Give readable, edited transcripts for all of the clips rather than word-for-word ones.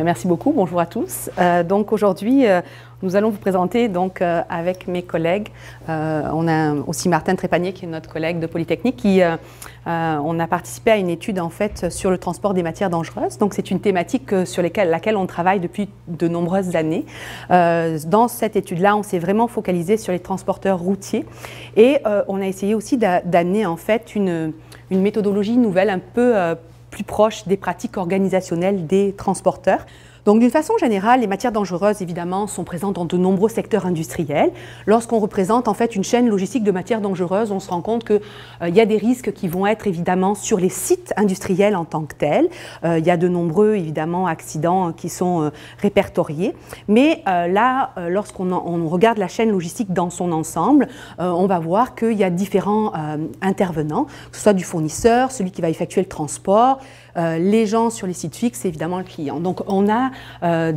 Merci beaucoup, bonjour à tous. Donc aujourd'hui, nous allons vous présenter avec mes collègues. On a aussi Martin Trépanier qui est notre collègue de Polytechnique qui on a participé à une étude en fait sur le transport des matières dangereuses. Donc c'est une thématique sur laquelle on travaille depuis de nombreuses années. Dans cette étude-là, on s'est vraiment focalisé sur les transporteurs routiers et on a essayé aussi d'amener en fait une méthodologie nouvelle un peu plus proche des pratiques organisationnelles des transporteurs. Donc d'une façon générale, les matières dangereuses évidemment sont présentes dans de nombreux secteurs industriels. Lorsqu'on représente en fait une chaîne logistique de matières dangereuses, on se rend compte qu'il y a des risques qui vont être évidemment sur les sites industriels en tant que tels. Il y a de nombreux évidemment accidents qui sont répertoriés. Mais lorsqu'on regarde la chaîne logistique dans son ensemble, on va voir qu'il y a différents intervenants, que ce soit du fournisseur, celui qui va effectuer le transport, les gens sur les sites fixes et évidemment le client. Donc on a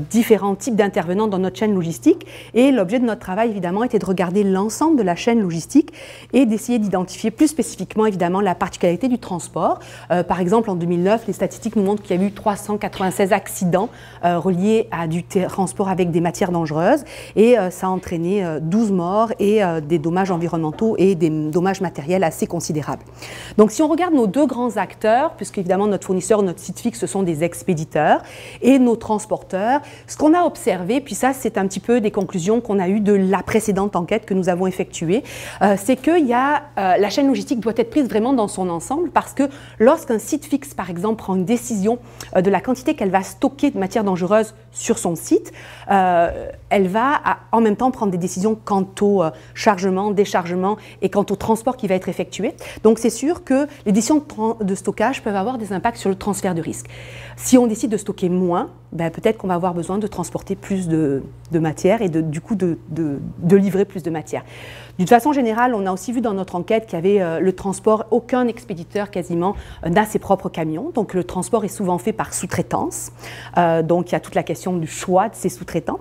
différents types d'intervenants dans notre chaîne logistique et l'objet de notre travail évidemment était de regarder l'ensemble de la chaîne logistique et d'essayer d'identifier plus spécifiquement évidemment la particularité du transport. Par exemple en 2009, les statistiques nous montrent qu'il y a eu 396 accidents reliés à du transport avec des matières dangereuses et ça a entraîné 12 morts et des dommages environnementaux et des dommages matériels assez considérables. Donc si on regarde nos deux grands acteurs, puisque évidemment notre fournisseur, notre site fixe, ce sont des expéditeurs et nos transporteurs. Ce qu'on a observé, puis ça c'est un petit peu des conclusions qu'on a eues de la précédente enquête que nous avons effectuée, c'est que la chaîne logistique doit être prise vraiment dans son ensemble parce que lorsqu'un site fixe par exemple prend une décision de la quantité qu'elle va stocker de matières dangereuses sur son site, elle va en même temps prendre des décisions quant au chargement, déchargement et quant au transport qui va être effectué. Donc c'est sûr que les décisions de stockage peuvent avoir des impacts sur le transfert de risque. Si on décide de stocker moins, peut-être qu'on va avoir besoin de transporter plus de matière et du coup de livrer plus de matière. D'une façon générale, on a aussi vu dans notre enquête qu'il y avait le transport, aucun expéditeur quasiment n'a ses propres camions, donc le transport est souvent fait par sous-traitance, donc il y a toute la question du choix de ces sous-traitants.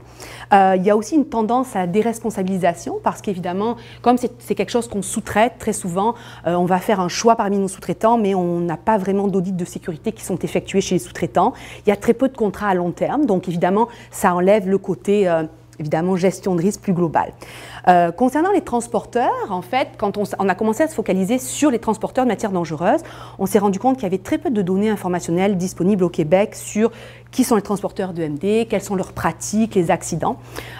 Il y a aussi une tendance à la déresponsabilisation parce qu'évidemment, comme c'est quelque chose qu'on sous-traite très souvent, on va faire un choix parmi nos sous-traitants, mais on n'a pas vraiment d'audit de sécurité qui sont effectués chez les sous-traitants. Il y a très peu de contrats à long terme, donc évidemment, ça enlève le côté évidemment gestion de risque plus globale. Concernant les transporteurs, en fait, quand on a commencé à se focaliser sur les transporteurs de matières dangereuses, on s'est rendu compte qu'il y avait très peu de données informationnelles disponibles au Québec sur qui sont les transporteurs de MD, quelles sont leurs pratiques, les accidents,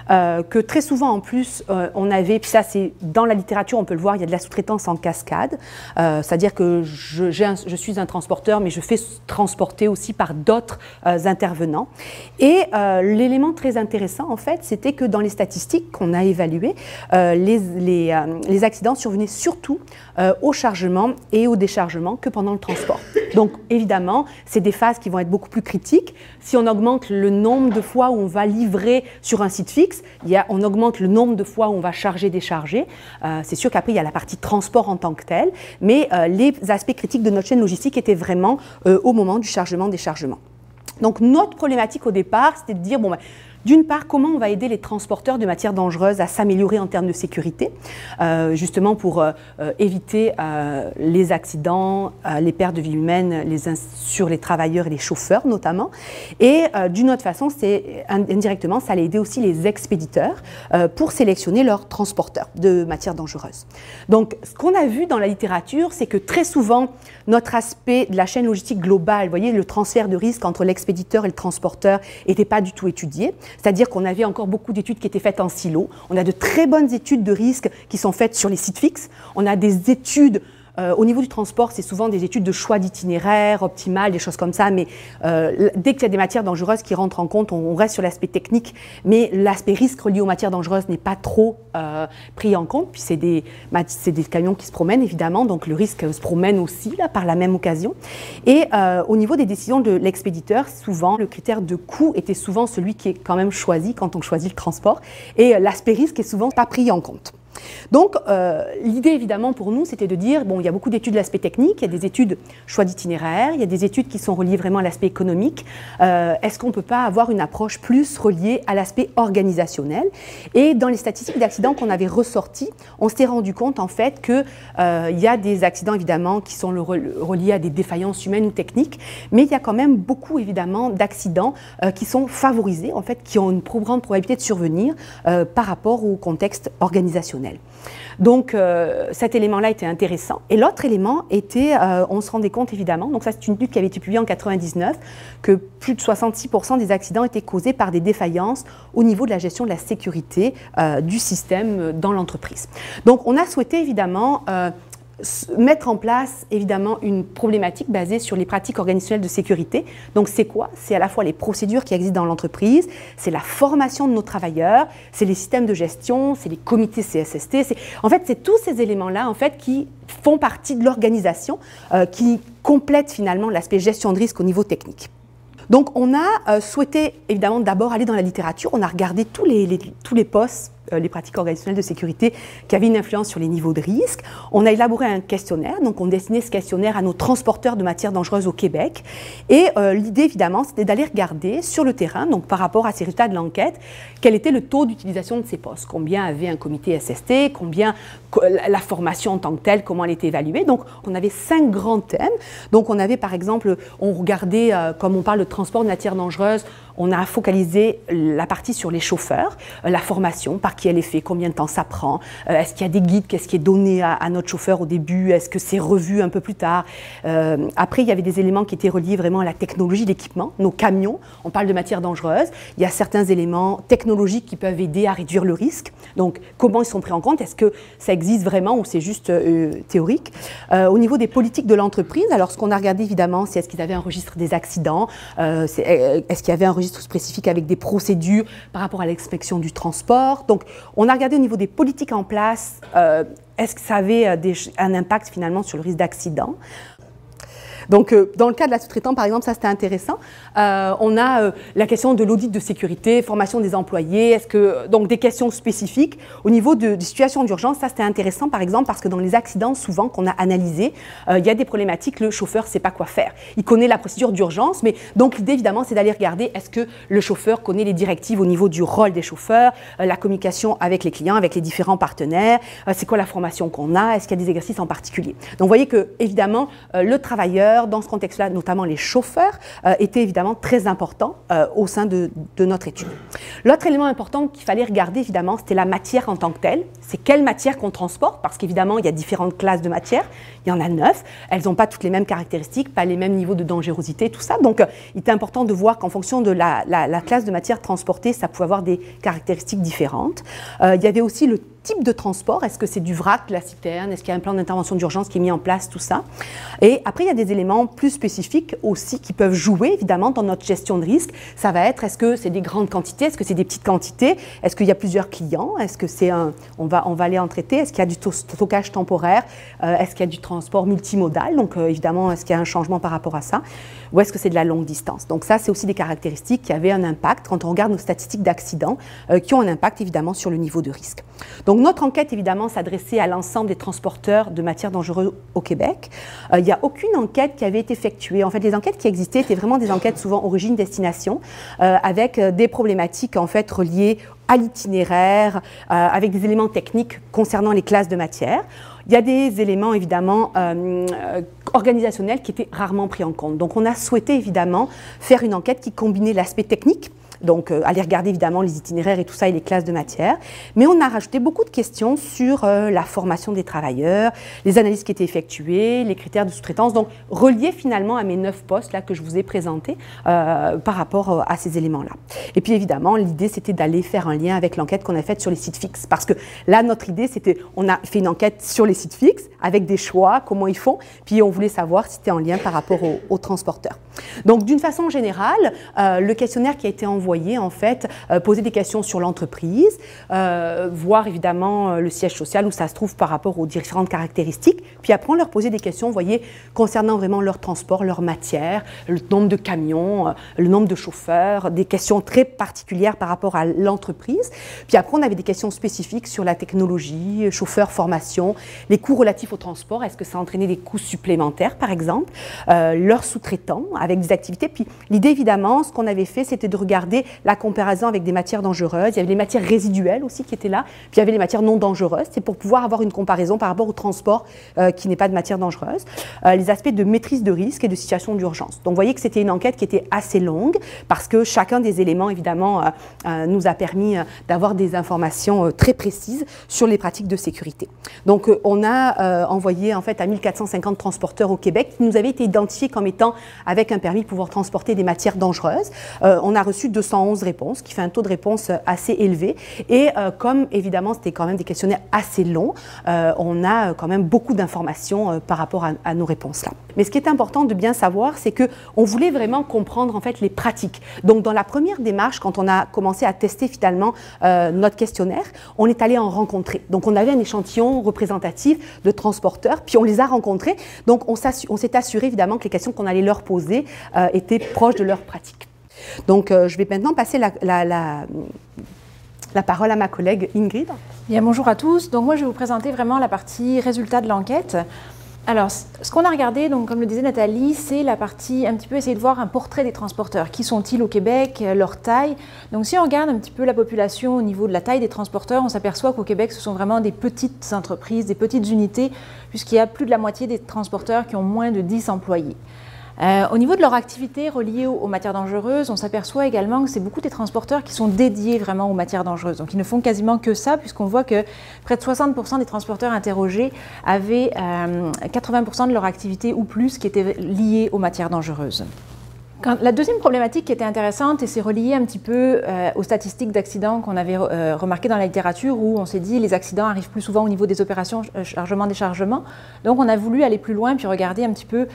que très souvent en plus on avait, puis ça c'est dans la littérature on peut le voir, il y a de la sous-traitance en cascade, c'est-à-dire que je suis un transporteur mais je fais transporter aussi par d'autres intervenants. Et l'élément très intéressant en fait c'était que dans les statistiques qu'on a évaluées, les accidents survenaient surtout au chargement et au déchargement que pendant le transport. Donc évidemment, c'est des phases qui vont être beaucoup plus critiques. Si on augmente le nombre de fois où on va livrer sur un site fixe, on augmente le nombre de fois où on va charger, décharger. C'est sûr qu'après, il y a la partie transport en tant que telle, mais les aspects critiques de notre chaîne logistique étaient vraiment au moment du chargement, déchargement. Donc notre problématique au départ, c'était de dire, d'une part, comment on va aider les transporteurs de matières dangereuses à s'améliorer en termes de sécurité, justement pour éviter les accidents, les pertes de vie humaines sur les travailleurs et les chauffeurs notamment. Et d'une autre façon, indirectement, ça allait aider aussi les expéditeurs pour sélectionner leurs transporteurs de matières dangereuses. Donc, ce qu'on a vu dans la littérature, c'est que très souvent, notre aspect de la chaîne logistique globale, vous voyez, le transfert de risque entre l'expéditeur et le transporteur n'était pas du tout étudié. C'est-à-dire qu'on avait encore beaucoup d'études qui étaient faites en silo. On a de très bonnes études de risque qui sont faites sur les sites fixes. On a des études au niveau du transport, c'est souvent des études de choix d'itinéraire, optimal, des choses comme ça. Mais dès qu'il y a des matières dangereuses qui rentrent en compte, on reste sur l'aspect technique. Mais l'aspect risque relié aux matières dangereuses n'est pas trop pris en compte. Puis c'est des camions qui se promènent, évidemment. Donc le risque se promène aussi là, par la même occasion. Et au niveau des décisions de l'expéditeur, souvent, le critère de coût était souvent celui qui est quand même choisi quand on choisit le transport. Et l'aspect risque est souvent pas pris en compte. Donc, l'idée, évidemment, pour nous, c'était de dire, bon, il y a beaucoup d'études de l'aspect technique, il y a des études choix d'itinéraire, il y a des études qui sont reliées vraiment à l'aspect économique. Est-ce qu'on ne peut pas avoir une approche plus reliée à l'aspect organisationnel? Et dans les statistiques d'accidents qu'on avait ressorties, on s'est rendu compte, en fait, qu'il y a des accidents, évidemment, qui sont reliés à des défaillances humaines ou techniques, mais il y a quand même beaucoup, évidemment, d'accidents qui sont favorisés, en fait, qui ont une grande probabilité de survenir par rapport au contexte organisationnel. Donc, cet élément-là était intéressant. Et l'autre élément était, on se rendait compte évidemment, donc ça c'est une étude qui avait été publiée en 1999, que plus de 66% des accidents étaient causés par des défaillances au niveau de la gestion de la sécurité du système dans l'entreprise. Donc, on a souhaité évidemment mettre en place, évidemment, une problématique basée sur les pratiques organisationnelles de sécurité. Donc, c'est quoi? C'est à la fois les procédures qui existent dans l'entreprise, c'est la formation de nos travailleurs, c'est les systèmes de gestion, c'est les comités CSST. En fait, c'est tous ces éléments-là, en fait, qui font partie de l'organisation, qui complètent finalement l'aspect gestion de risque au niveau technique. Donc, on a souhaité, évidemment, d'abord aller dans la littérature. On a regardé tous les postes, les pratiques organisationnelles de sécurité qui avaient une influence sur les niveaux de risque. On a élaboré un questionnaire, donc on destinait ce questionnaire à nos transporteurs de matières dangereuses au Québec. Et l'idée, évidemment, c'était d'aller regarder sur le terrain, donc par rapport à ces résultats de l'enquête, quel était le taux d'utilisation de ces postes. Combien avait un comité SST, combien la formation en tant que telle, comment elle était évaluée. Donc, on avait 5 grands thèmes. Donc, on avait, par exemple, on regardait, comme on parle de transport de matières dangereuses, on a focalisé la partie sur les chauffeurs, la formation, par qui elle est faite, combien de temps ça prend, est-ce qu'il y a des guides, qu'est-ce qui est donné à notre chauffeur au début, est-ce que c'est revu un peu plus tard. Après, il y avait des éléments qui étaient reliés vraiment à la technologie, l'équipement, nos camions, on parle de matières dangereuses, il y a certains éléments technologiques qui peuvent aider à réduire le risque, donc comment ils sont pris en compte, est-ce que ça existe vraiment ou c'est juste théorique. Au niveau des politiques de l'entreprise, alors ce qu'on a regardé évidemment, c'est est-ce qu'ils avaient un registre des accidents, est-ce qu'il y avait un registre spécifique avec des procédures par rapport à l'inspection du transport. Donc, on a regardé au niveau des politiques en place, est-ce que ça avait un impact finalement sur le risque d'accident. Donc, dans le cas de la sous-traitance, par exemple, ça c'était intéressant. On a la question de l'audit de sécurité, formation des employés, donc des questions spécifiques. Au niveau des situations d'urgence, ça c'était intéressant, par exemple, parce que dans les accidents, souvent, qu'on a analysés, il y a des problématiques, le chauffeur ne sait pas quoi faire. Il connaît la procédure d'urgence, mais donc l'idée, évidemment, c'est d'aller regarder est-ce que le chauffeur connaît les directives au niveau du rôle des chauffeurs, la communication avec les clients, avec les différents partenaires, c'est quoi la formation qu'on a, est-ce qu'il y a des exercices en particulier. Donc, vous voyez que, évidemment, le travailleur, dans ce contexte-là, notamment les chauffeurs, étaient évidemment très importants au sein de notre étude. L'autre élément important qu'il fallait regarder, évidemment, c'était la matière en tant que telle. C'est quelle matière qu'on transporte, parce qu'évidemment, il y a différentes classes de matières. Il y en a 9. Elles n'ont pas toutes les mêmes caractéristiques, pas les mêmes niveaux de dangerosité, tout ça. Donc, il était important de voir qu'en fonction de la classe de matière transportée, ça pouvait avoir des caractéristiques différentes. Il y avait aussi le type de transport, est-ce que c'est du vrac, de la citerne, est-ce qu'il y a un plan d'intervention d'urgence qui est mis en place, tout ça. Et après, il y a des éléments plus spécifiques aussi qui peuvent jouer, évidemment, dans notre gestion de risque. Ça va être, est-ce que c'est des grandes quantités, est-ce que c'est des petites quantités, est-ce qu'il y a plusieurs clients, est-ce que c'est on va aller en traiter, est-ce qu'il y a du stockage temporaire, est-ce qu'il y a du transport multimodal, donc évidemment, est-ce qu'il y a un changement par rapport à ça, ou est-ce que c'est de la longue distance. Donc ça, c'est aussi des caractéristiques qui avaient un impact quand on regarde nos statistiques d'accidents, qui ont un impact, évidemment, sur le niveau de risque. Donc, notre enquête, évidemment, s'adressait à l'ensemble des transporteurs de matières dangereuses au Québec. Il n'y a aucune enquête qui avait été effectuée. En fait, les enquêtes qui existaient étaient vraiment des enquêtes souvent origine-destination, avec des problématiques, en fait, reliées à l'itinéraire, avec des éléments techniques concernant les classes de matières. Il y a des éléments, évidemment, organisationnels qui étaient rarement pris en compte. Donc, on a souhaité, évidemment, faire une enquête qui combinait l'aspect technique, donc aller regarder évidemment les itinéraires et tout ça et les classes de matière. Mais on a rajouté beaucoup de questions sur la formation des travailleurs, les analyses qui étaient effectuées, les critères de sous-traitance, donc reliés finalement à mes 9 postes là, que je vous ai présentés par rapport à ces éléments-là. Et puis évidemment, l'idée c'était d'aller faire un lien avec l'enquête qu'on a faite sur les sites fixes. Parce que là, notre idée c'était, on a fait une enquête sur les sites fixes avec des choix, comment ils font, puis on voulait savoir si c'était en lien par rapport aux transporteurs. Donc d'une façon générale, le questionnaire qui a été envoyé envoyer en fait poser des questions sur l'entreprise, voir évidemment le siège social où ça se trouve par rapport aux différentes caractéristiques, puis après on leur poser des questions, vous voyez, concernant vraiment leur transport, leur matière, le nombre de camions, le nombre de chauffeurs, des questions très particulières par rapport à l'entreprise. Puis après on avait des questions spécifiques sur la technologie, chauffeur, formation, les coûts relatifs au transport, est-ce que ça a entraîné des coûts supplémentaires par exemple, leurs sous-traitants avec des activités. Puis l'idée évidemment, ce qu'on avait fait, c'était de regarder la comparaison avec des matières dangereuses. Il y avait les matières résiduelles aussi qui étaient là, puis il y avait les matières non dangereuses. C'est pour pouvoir avoir une comparaison par rapport au transport qui n'est pas de matière dangereuse. Les aspects de maîtrise de risque et de situation d'urgence. Donc vous voyez que c'était une enquête qui était assez longue parce que chacun des éléments évidemment nous a permis d'avoir des informations très précises sur les pratiques de sécurité. Donc on a envoyé en fait à 1450 transporteurs au Québec qui nous avaient été identifiés comme étant avec un permis de pouvoir transporter des matières dangereuses. On a reçu 211 réponses, qui fait un taux de réponse assez élevé. Et comme évidemment c'était quand même des questionnaires assez longs, on a quand même beaucoup d'informations par rapport à nos réponses-là. Mais ce qui est important de bien savoir, c'est qu'on voulait vraiment comprendre en fait les pratiques. Donc dans la première démarche, quand on a commencé à tester finalement notre questionnaire, on est allé en rencontrer. Donc on avait un échantillon représentatif de transporteurs, puis on les a rencontrés. Donc on s'est assuré évidemment que les questions qu'on allait leur poser étaient proches de leurs pratiques. Donc je vais maintenant passer la parole à ma collègue Ingrid. Bien, bonjour à tous. Donc moi je vais vous présenter vraiment la partie résultats de l'enquête. Alors, ce qu'on a regardé, donc, comme le disait Nathalie, c'est la partie un petit peu essayer de voir un portrait des transporteurs. Qui sont-ils au Québec, leur taille? Donc si on regarde un petit peu la population au niveau de la taille des transporteurs, on s'aperçoit qu'au Québec, ce sont vraiment des petites entreprises, des petites unités, puisqu'il y a plus de la moitié des transporteurs qui ont moins de 10 employés. Au niveau de leur activité reliée aux matières dangereuses, on s'aperçoit également que c'est beaucoup des transporteurs qui sont dédiés vraiment aux matières dangereuses. Donc ils ne font quasiment que ça, puisqu'on voit que près de 60% des transporteurs interrogés avaient 80% de leur activité ou plus qui était liée aux matières dangereuses. La deuxième problématique qui était intéressante, et c'est relié un petit peu aux statistiques d'accidents qu'on avait remarquées dans la littérature, où on s'est dit les accidents arrivent plus souvent au niveau des opérations chargement-déchargement. Donc on a voulu aller plus loin puis regarder un petit peu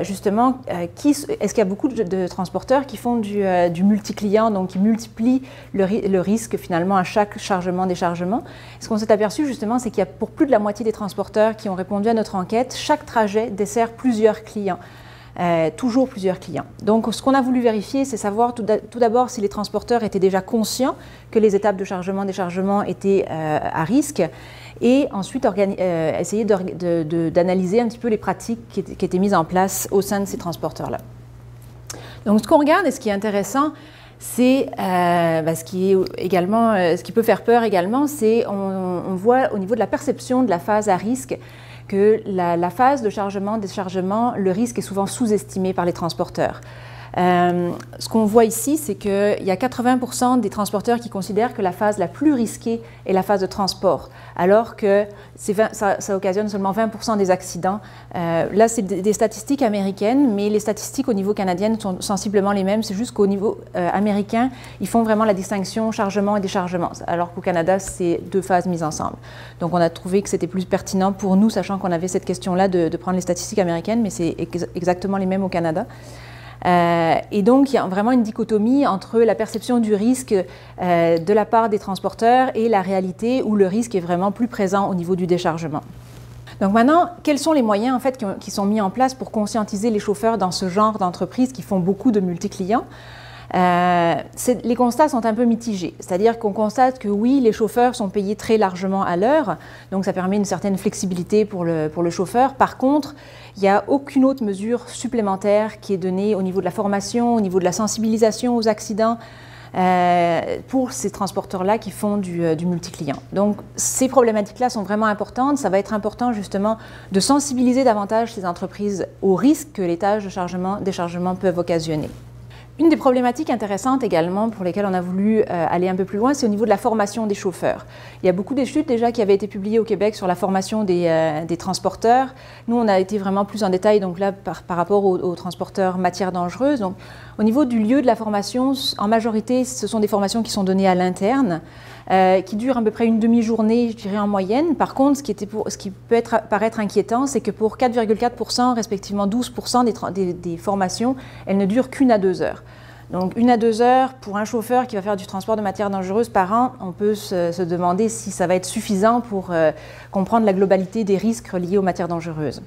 justement est-ce qu'il y a beaucoup de transporteurs qui font du multi-client, donc qui multiplient le risque finalement à chaque chargement-déchargement. Ce qu'on s'est aperçu justement, c'est qu'il y a pour plus de la moitié des transporteurs qui ont répondu à notre enquête, chaque trajet dessert plusieurs clients. Toujours plusieurs clients. Donc ce qu'on a voulu vérifier, c'est savoir tout d'abord si les transporteurs étaient déjà conscients que les étapes de chargement-déchargement étaient à risque, et ensuite essayer d'analyser un petit peu les pratiques qui étaient mises en place au sein de ces transporteurs-là. Donc ce qu'on regarde et ce qui est intéressant, c'est ce qui peut faire peur également, c'est on voit au niveau de la perception de la phase à risque que la phase de chargement-déchargement, le risque est souvent sous-estimé par les transporteurs. Ce qu'on voit ici, c'est qu'il y a 80% des transporteurs qui considèrent que la phase la plus risquée est la phase de transport, alors que ça occasionne seulement 20% des accidents. Là, c'est des statistiques américaines, mais les statistiques au niveau canadien sont sensiblement les mêmes. C'est juste qu'au niveau américain, ils font vraiment la distinction chargement et déchargement, alors qu'au Canada, c'est deux phases mises ensemble. Donc, on a trouvé que c'était plus pertinent pour nous, sachant qu'on avait cette question-là de prendre les statistiques américaines, mais c'est exactement les mêmes au Canada. Et donc, il y a vraiment une dichotomie entre la perception du risque de la part des transporteurs et la réalité où le risque est vraiment plus présent au niveau du déchargement. Donc maintenant, quels sont les moyens en fait, qui sont mis en place pour conscientiser les chauffeurs dans ce genre d'entreprises qui font beaucoup de multi-clients? Les constats sont un peu mitigés, c'est-à-dire qu'on constate que oui, les chauffeurs sont payés très largement à l'heure, donc ça permet une certaine flexibilité pour le chauffeur. Par contre, il n'y a aucune autre mesure supplémentaire qui est donnée au niveau de la formation, au niveau de la sensibilisation aux accidents pour ces transporteurs-là qui font du multi-client. Donc ces problématiques-là sont vraiment importantes. Ça va être important justement de sensibiliser davantage ces entreprises aux risques que les tâches de chargement-déchargement peuvent occasionner. Une des problématiques intéressantes également pour lesquelles on a voulu aller un peu plus loin, c'est au niveau de la formation des chauffeurs. Il y a beaucoup d'études déjà qui avaient été publiées au Québec sur la formation des transporteurs. Nous, on a été vraiment plus en détail donc là, par rapport aux transporteurs matières dangereuses. Donc, au niveau du lieu de la formation, en majorité, ce sont des formations qui sont données à l'interne, qui durent à peu près une demi-journée, je dirais en moyenne. Par contre, ce qui peut paraître inquiétant, c'est que pour 4,4%, respectivement 12% des formations, elles ne durent qu'une à 2 heures. Donc 1 à 2 heures pour un chauffeur qui va faire du transport de matières dangereuses par an, on peut se demander si ça va être suffisant pour comprendre la globalité des risques liés aux matières dangereuses.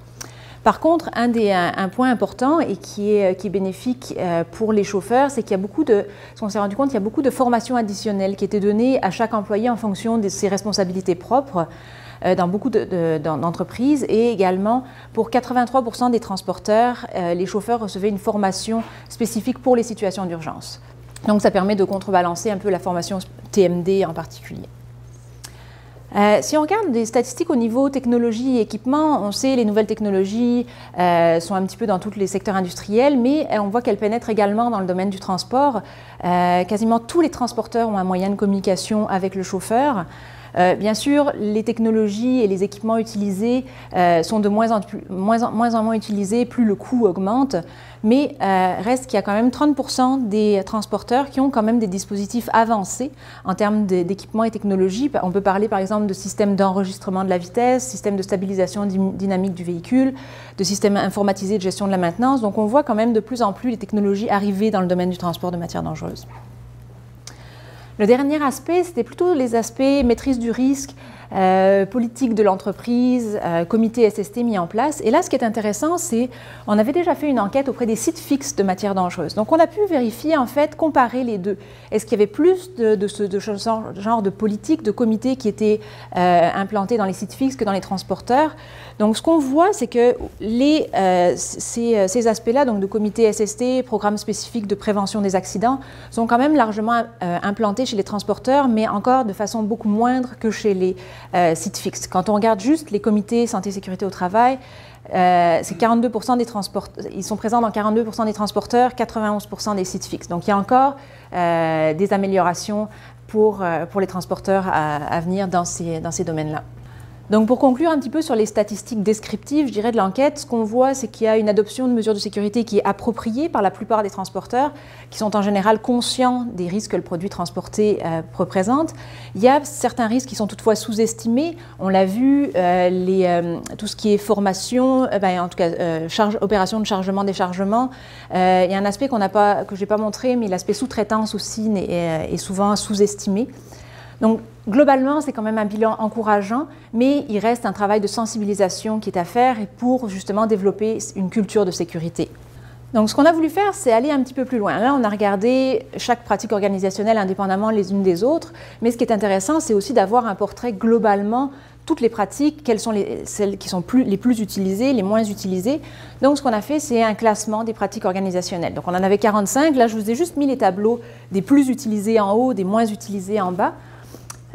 Par contre, un point important et qui est bénéfique pour les chauffeurs, c'est qu'il y a ce qu'on s'est rendu compte, il y a beaucoup de formations additionnelles qui étaient données à chaque employé en fonction de ses responsabilités propres dans beaucoup d'entreprises, et également pour 83% des transporteurs, les chauffeurs recevaient une formation spécifique pour les situations d'urgence. Donc ça permet de contrebalancer un peu la formation TMD en particulier. Si on regarde des statistiques au niveau technologie et équipement, on sait que les nouvelles technologies sont un petit peu dans tous les secteurs industriels, mais on voit qu'elles pénètrent également dans le domaine du transport. Quasiment tous les transporteurs ont un moyen de communication avec le chauffeur. Bien sûr, les technologies et les équipements utilisés sont de moins en moins utilisés, plus le coût augmente, mais reste qu'il y a quand même 30% des transporteurs qui ont quand même des dispositifs avancés en termes d'équipements et technologies. On peut parler par exemple de systèmes d'enregistrement de la vitesse, systèmes de stabilisation dynamique du véhicule, de systèmes informatisés de gestion de la maintenance. Donc on voit quand même de plus en plus les technologies arriver dans le domaine du transport de matières dangereuses. Le dernier aspect, c'était plutôt les aspects maîtrise du risque, politique de l'entreprise, comité SST mis en place. Et là, ce qui est intéressant, c'est on avait déjà fait une enquête auprès des sites fixes de matières dangereuses. Donc, on a pu vérifier, en fait, comparer les deux. Est-ce qu'il y avait plus de ce genre de politique, de comité qui était implanté dans les sites fixes que dans les transporteurs? Donc, ce qu'on voit, c'est que ces aspects-là, donc de comité SST, programme spécifique de prévention des accidents, sont quand même largement implantés chez les transporteurs, mais encore de façon beaucoup moindre que chez les sites fixes. Quand on regarde juste les comités santé et sécurité au travail, c'est 42% des transporteurs, ils sont présents dans 42% des transporteurs, 91% des sites fixes. Donc il y a encore des améliorations pour les transporteurs à venir dans ces domaines-là. Donc pour conclure un petit peu sur les statistiques descriptives, je dirais de l'enquête, ce qu'on voit, c'est qu'il y a une adoption de mesures de sécurité qui est appropriée par la plupart des transporteurs, qui sont en général conscients des risques que le produit transporté représente. Il y a certains risques qui sont toutefois sous-estimés. On l'a vu, tout ce qui est formation, en tout cas opération de chargement-déchargement. Il y a un aspect que je n'ai pas montré, mais l'aspect sous-traitance aussi est souvent sous-estimé. Donc, globalement, c'est quand même un bilan encourageant, mais il reste un travail de sensibilisation qui est à faire pour justement développer une culture de sécurité. Donc, ce qu'on a voulu faire, c'est aller un petit peu plus loin. Là, on a regardé chaque pratique organisationnelle indépendamment les unes des autres, mais ce qui est intéressant, c'est aussi d'avoir un portrait globalement toutes les pratiques, quelles sont celles qui sont les plus utilisées, les moins utilisées. Donc, ce qu'on a fait, c'est un classement des pratiques organisationnelles. Donc, on en avait 45. Là, je vous ai juste mis les tableaux des plus utilisés en haut, des moins utilisés en bas.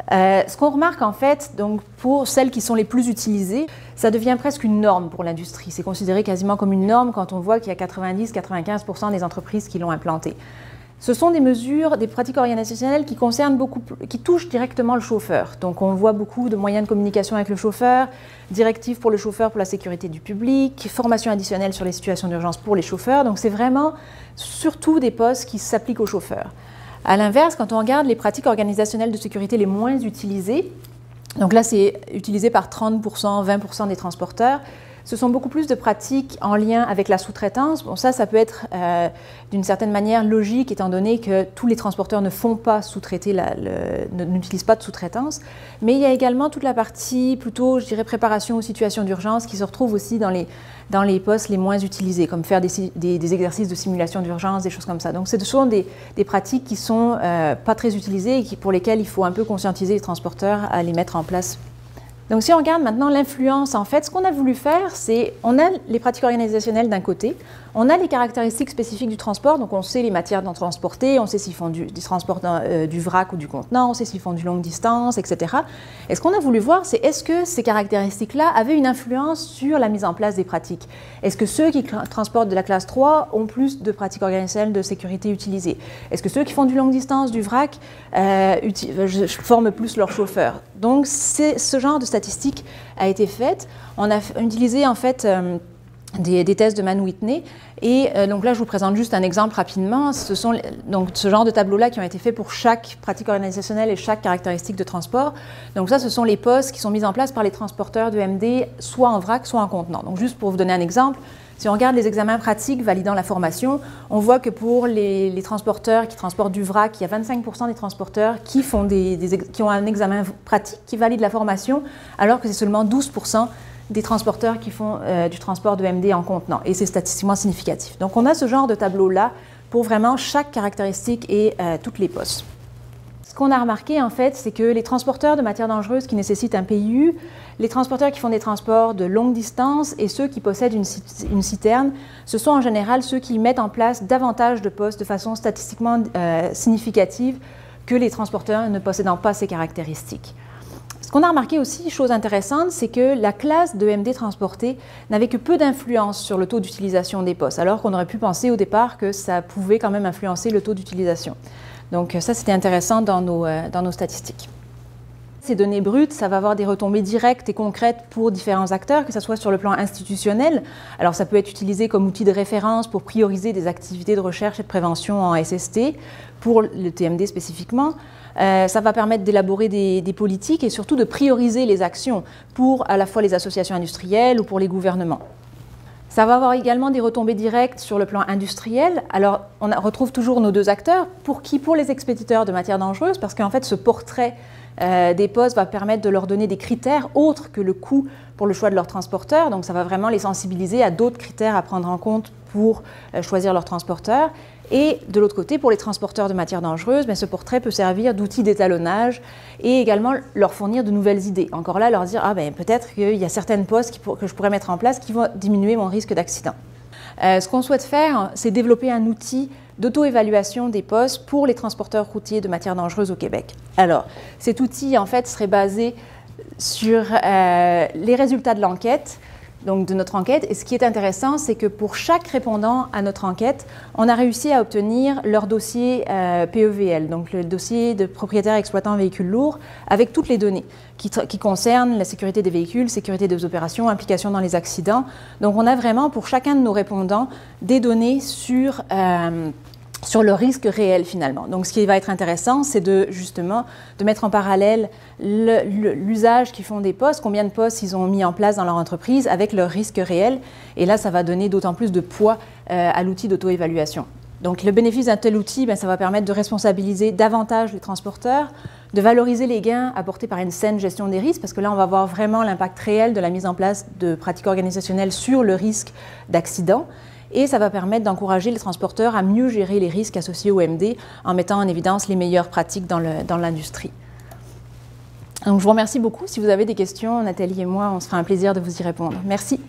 Ce qu'on remarque en fait, donc pour celles qui sont les plus utilisées, ça devient presque une norme pour l'industrie. C'est considéré quasiment comme une norme quand on voit qu'il y a 90-95% des entreprises qui l'ont implantée. Ce sont des mesures, des pratiques organisationnelles qui concernent qui touchent directement le chauffeur. Donc on voit beaucoup de moyens de communication avec le chauffeur, directives pour le chauffeur pour la sécurité du public, formation additionnelle sur les situations d'urgence pour les chauffeurs. Donc c'est vraiment surtout des postes qui s'appliquent aux chauffeurs. À l'inverse, quand on regarde les pratiques organisationnelles de sécurité les moins utilisées, donc là c'est utilisé par 30%, 20% des transporteurs, ce sont beaucoup plus de pratiques en lien avec la sous-traitance. Bon, ça peut être d'une certaine manière logique, étant donné que tous les transporteurs ne font pas sous-traiter, n'utilisent pas de sous-traitance. Mais il y a également toute la partie plutôt, je dirais, préparation aux situations d'urgence qui se retrouve aussi dans les postes les moins utilisés, comme faire des exercices de simulation d'urgence, des choses comme ça. Donc, ce sont des pratiques qui ne sont pas très utilisées et pour lesquelles il faut un peu conscientiser les transporteurs à les mettre en place. Donc, si on regarde maintenant l'influence, en fait, ce qu'on a voulu faire, c'est on a les pratiques organisationnelles d'un côté, on a les caractéristiques spécifiques du transport, donc on sait les matières d'en transporter, on sait s'ils font du transport du vrac ou du contenant, on sait s'ils font du longue distance, etc. Et ce qu'on a voulu voir, c'est est-ce que ces caractéristiques-là avaient une influence sur la mise en place des pratiques? Est-ce que ceux qui transportent de la classe 3 ont plus de pratiques organisationnelles de sécurité utilisées? Est-ce que ceux qui font du longue distance, du vrac, forment plus leurs chauffeurs? Donc, ce genre de statistique a été faite. On a utilisé en fait des tests de Mann-Whitney. Et donc là, je vous présente juste un exemple rapidement. Ce sont donc ce genre de tableaux-là qui ont été faits pour chaque pratique organisationnelle et chaque caractéristique de transport. Donc ça, ce sont les postes qui sont mis en place par les transporteurs de MD, soit en vrac, soit en contenant. Donc juste pour vous donner un exemple, Si on regarde les examens pratiques validant la formation, on voit que pour les transporteurs qui transportent du vrac, il y a 25% des transporteurs qui ont un examen pratique qui valide la formation, alors que c'est seulement 12% des transporteurs qui font du transport de MD en contenant. Et c'est statistiquement significatif. Donc on a ce genre de tableau-là pour vraiment chaque caractéristique et toutes les postes. Ce qu'on a remarqué, en fait, c'est que les transporteurs de matières dangereuses qui nécessitent un PIU, les transporteurs qui font des transports de longue distance et ceux qui possèdent une citerne, ce sont en général ceux qui mettent en place davantage de postes de façon statistiquement significative que les transporteurs ne possédant pas ces caractéristiques. Ce qu'on a remarqué aussi, chose intéressante, c'est que la classe de MD transporté n'avait que peu d'influence sur le taux d'utilisation des postes, alors qu'on aurait pu penser au départ que ça pouvait quand même influencer le taux d'utilisation. Donc ça, c'était intéressant dans nos statistiques. Ces données brutes, ça va avoir des retombées directes et concrètes pour différents acteurs, que ce soit sur le plan institutionnel. Alors ça peut être utilisé comme outil de référence pour prioriser des activités de recherche et de prévention en SST, pour le TMD spécifiquement. Ça va permettre d'élaborer des politiques et surtout de prioriser les actions pour à la fois les associations industrielles ou pour les gouvernements. Ça va avoir également des retombées directes sur le plan industriel. Alors, on retrouve toujours nos deux acteurs. Pour les expéditeurs de matières dangereuses, parce qu'en fait, ce portrait des postes va permettre de leur donner des critères autres que le coût pour le choix de leur transporteur. Donc, ça va vraiment les sensibiliser à d'autres critères à prendre en compte pour choisir leur transporteur. Et de l'autre côté, pour les transporteurs de matières dangereuses, ce portrait peut servir d'outil d'étalonnage et également leur fournir de nouvelles idées. Encore là, leur dire peut-être qu'il y a certaines postes que je pourrais mettre en place qui vont diminuer mon risque d'accident. Ce qu'on souhaite faire, c'est développer un outil d'auto-évaluation des postes pour les transporteurs routiers de matières dangereuses au Québec. Alors, cet outil, en fait, serait basé sur les résultats de l'enquête, donc de notre enquête. Et ce qui est intéressant, c'est que pour chaque répondant à notre enquête, on a réussi à obtenir leur dossier PEVL, donc le dossier de propriétaire exploitant véhicules lourds, avec toutes les données qui concernent la sécurité des véhicules, sécurité des opérations, implication dans les accidents. Donc on a vraiment pour chacun de nos répondants des données sur le risque réel finalement. Donc ce qui va être intéressant, c'est justement de mettre en parallèle l'usage qu'ils font des postes, combien de postes ils ont mis en place dans leur entreprise avec leur risque réel. Et là, ça va donner d'autant plus de poids à l'outil d'auto-évaluation. Donc le bénéfice d'un tel outil, ça va permettre de responsabiliser davantage les transporteurs, de valoriser les gains apportés par une saine gestion des risques, parce que là, on va voir vraiment l'impact réel de la mise en place de pratiques organisationnelles sur le risque d'accident. Et ça va permettre d'encourager les transporteurs à mieux gérer les risques associés au MD en mettant en évidence les meilleures pratiques dans l'industrie. Donc je vous remercie beaucoup. Si vous avez des questions, Nathalie et moi, on se fera un plaisir de vous y répondre. Merci.